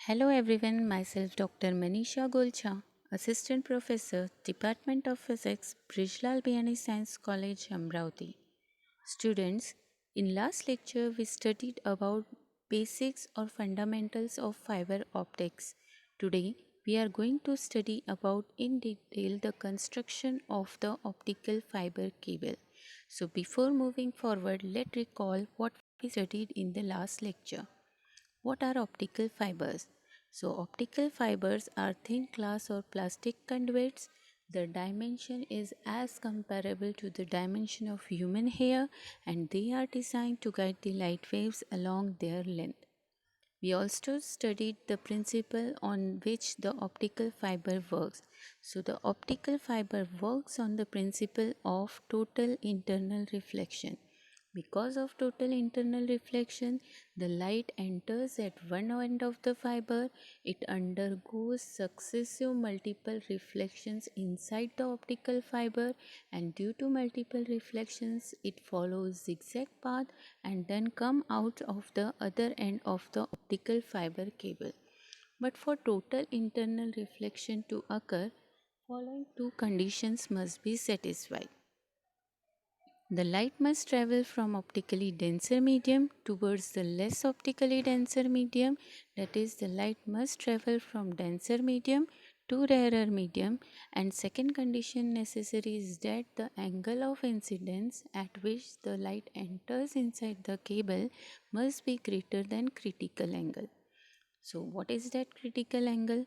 Hello everyone, myself Dr. Manisha Golcha, Assistant Professor, Department of Physics, Brijlal Biani Science College, Amravati. Students, in last lecture we studied about basics or fundamentals of fiber optics. Today we are going to study about in detail the construction of the optical fiber cable. So before moving forward, let's recall what we studied in the last lecture. What are optical fibers? So, optical fibers are thin glass or plastic conduits. The dimension is as comparable to the dimension of human hair and they are designed to guide the light waves along their length. We also studied the principle on which the optical fiber works. So, the optical fiber works on the principle of total internal reflection. Because of total internal reflection, the light enters at one end of the fiber, it undergoes successive multiple reflections inside the optical fiber, and due to multiple reflections, it follows zigzag path and then come out of the other end of the optical fiber cable. But for total internal reflection to occur, following two conditions must be satisfied. The light must travel from optically denser medium towards the less optically denser medium, that is, the light must travel from denser medium to rarer medium, and second condition necessary is that the angle of incidence at which the light enters inside the cable must be greater than critical angle. So, what is that critical angle?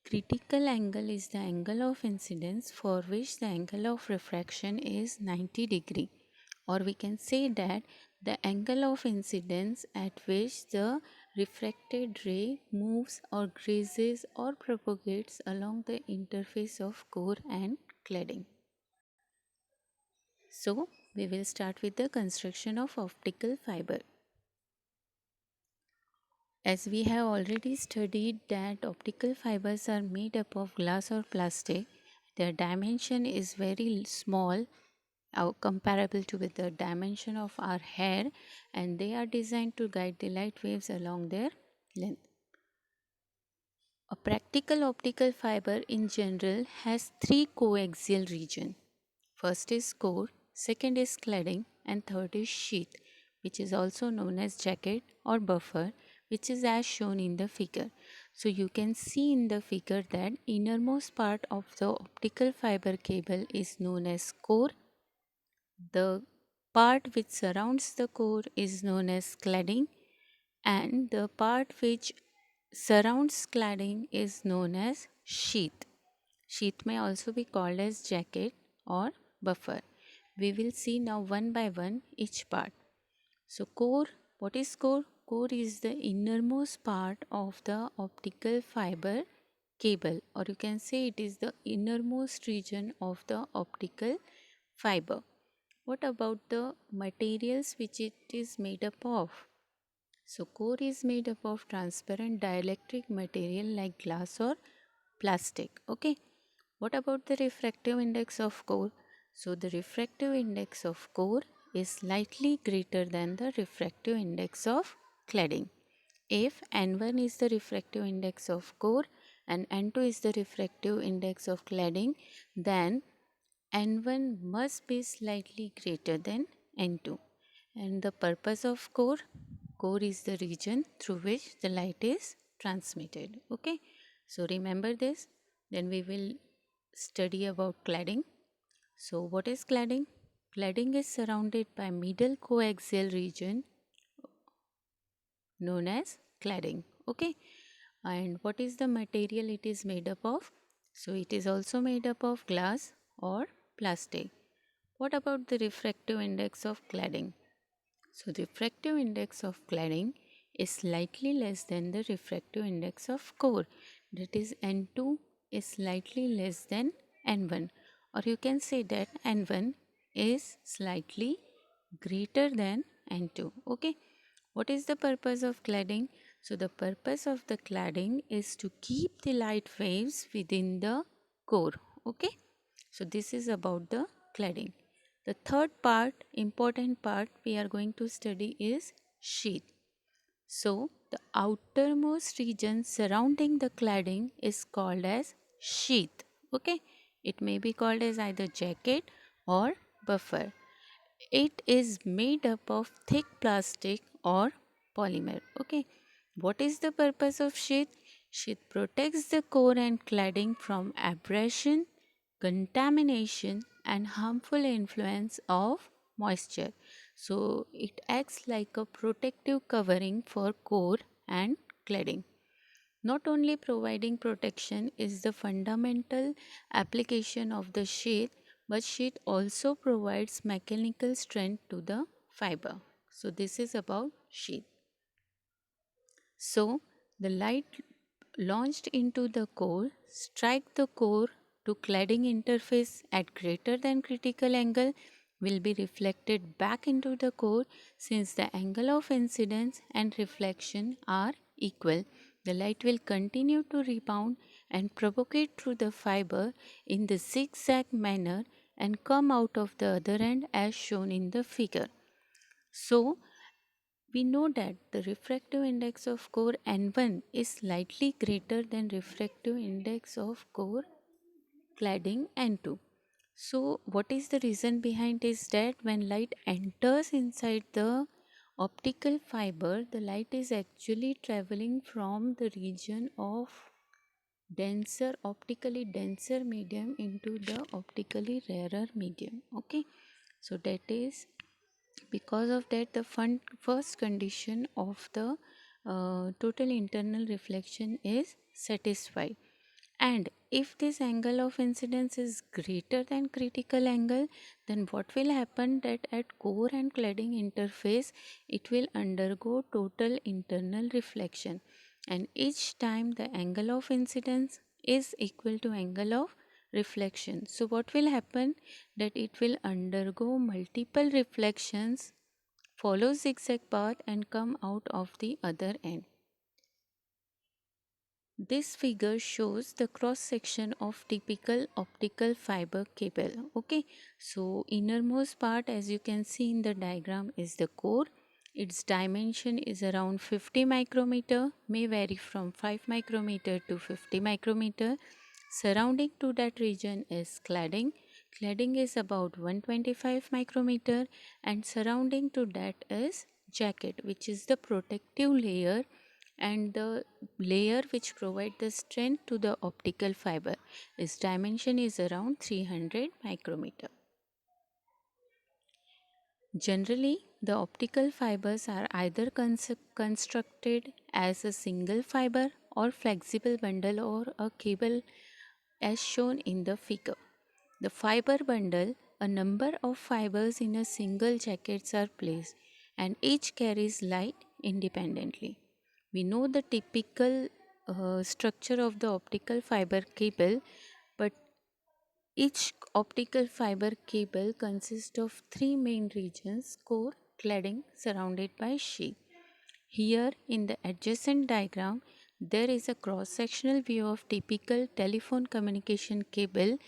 Critical angle is the angle of incidence for which the angle of refraction is 90 degree, or we can say that the angle of incidence at which the refracted ray moves or grazes or propagates along the interface of core and cladding. So, we will start with the construction of optical fiber. As we have already studied that optical fibers are made up of glass or plastic, their dimension is very small, comparable to with the dimension of our hair, and they are designed to guide the light waves along their length. A practical optical fiber in general has three coaxial regions. First is core, second is cladding, and third is sheath, which is also known as jacket or buffer, which is as shown in the figure. So you can see in the figure that innermost part of the optical fiber cable is known as core. The part which surrounds the core is known as cladding, and the part which surrounds cladding is known as sheath. Sheath may also be called as jacket or buffer. We will see now one by one each part. So, core, what is core? Core is the innermost part of the optical fiber cable, or you can say it is the innermost region of the optical fiber. What about the materials which it is made up of? So, core is made up of transparent dielectric material like glass or plastic. Okay. What about the refractive index of core? So, the refractive index of core is slightly greater than the refractive index of cladding. If N1 is the refractive index of core and N2 is the refractive index of cladding, then N1 must be slightly greater than N2. And the purpose of core? Core is the region through which the light is transmitted. Okay. So remember this. Then we will study about cladding. So what is cladding? Cladding is surrounded by middle coaxial region known as cladding. Okay. And what is the material it is made up of? So it is also made up of glass or plastic. What about the refractive index of cladding? So the refractive index of cladding is slightly less than the refractive index of core. That is N2 is slightly less than N1, or you can say that N1 is slightly greater than N2. Okay. What is the purpose of cladding? So the purpose of the cladding is to keep the light waves within the core. Okay. So this is about the cladding. The third part, important part we are going to study is sheath. So, the outermost region surrounding the cladding is called as sheath. Okay, it may be called as either jacket or buffer. It is made up of thick plastic or polymer. Okay, what is the purpose of sheath? Sheath protects the core and cladding from abrasion, contamination, and harmful influence of moisture. So it acts like a protective covering for core and cladding. Not only providing protection is the fundamental application of the sheath, but sheath also provides mechanical strength to the fiber. So this is about sheath. So the light launched into the core strike the core to cladding interface at greater than critical angle will be reflected back into the core. Since the angle of incidence and reflection are equal, the light will continue to rebound and propagate through the fiber in the zigzag manner and come out of the other end as shown in the figure. So we know that the refractive index of core N1 is slightly greater than refractive index of core cladding N2. So what is the reason behind is that when light enters inside the optical fiber, the light is actually traveling from the region of optically denser medium into the optically rarer medium. Okay, so that is because of that the first condition of the total internal reflection is satisfied, and if this angle of incidence is greater than critical angle, then what will happen that at core and cladding interface it will undergo total internal reflection, and each time the angle of incidence is equal to angle of reflection. So what will happen that it will undergo multiple reflections, follow zigzag path and come out of the other end. This figure shows the cross section of typical optical fiber cable. Okay, so innermost part as you can see in the diagram is the core. Its dimension is around 50 micrometer, may vary from 5 micrometer to 50 micrometer. Surrounding to that region is cladding. Cladding is about 125 micrometer, and surrounding to that is jacket, which is the protective layer and the layer which provide the strength to the optical fiber. Its dimension is around 300 micrometer. Generally, the optical fibers are either constructed as a single fiber or flexible bundle or a cable as shown in the figure. The fiber bundle, a number of fibers in a single jackets are placed and each carries light independently. We know the typical structure of the optical fiber cable, but each optical fiber cable consists of three main regions: core, cladding, surrounded by sheath. Here in the adjacent diagram, there is a cross-sectional view of typical telephone communication cable.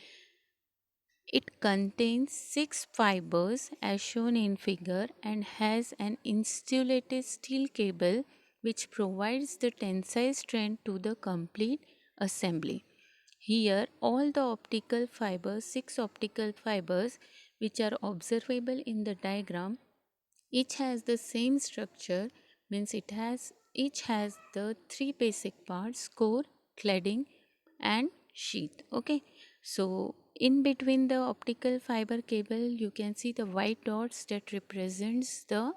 It contains 6 fibers as shown in figure and has an insulated steel cable which provides the tensile strength to the complete assembly. Here all the optical fibers, 6 optical fibers which are observable in the diagram, each has the same structure, means each has the three basic parts: core, cladding and sheath. Okay, so in between the optical fiber cable you can see the white dots that represents the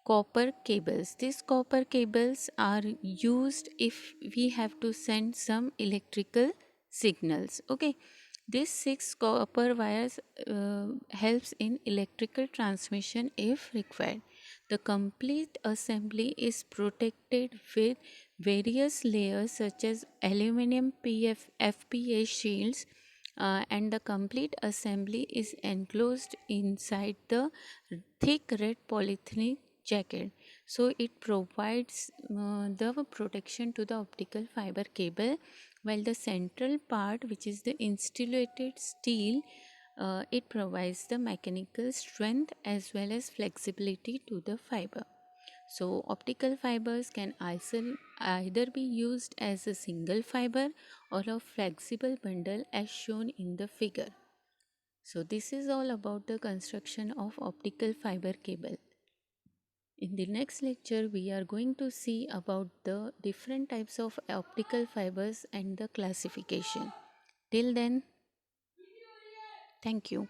copper cables. These copper cables are used if we have to send some electrical signals. Okay, these 6 copper wires helps in electrical transmission if required. The complete assembly is protected with various layers such as aluminum FPA shields, and the complete assembly is enclosed inside the thick red polyethylene jacket. So it provides the protection to the optical fiber cable, while the central part, which is the insulated steel, it provides the mechanical strength as well as flexibility to the fiber. So, optical fibers can either be used as a single fiber or a flexible bundle as shown in the figure. So, this is all about the construction of optical fiber cable. In the next lecture, we are going to see about the different types of optical fibers and the classification. Till then, thank you.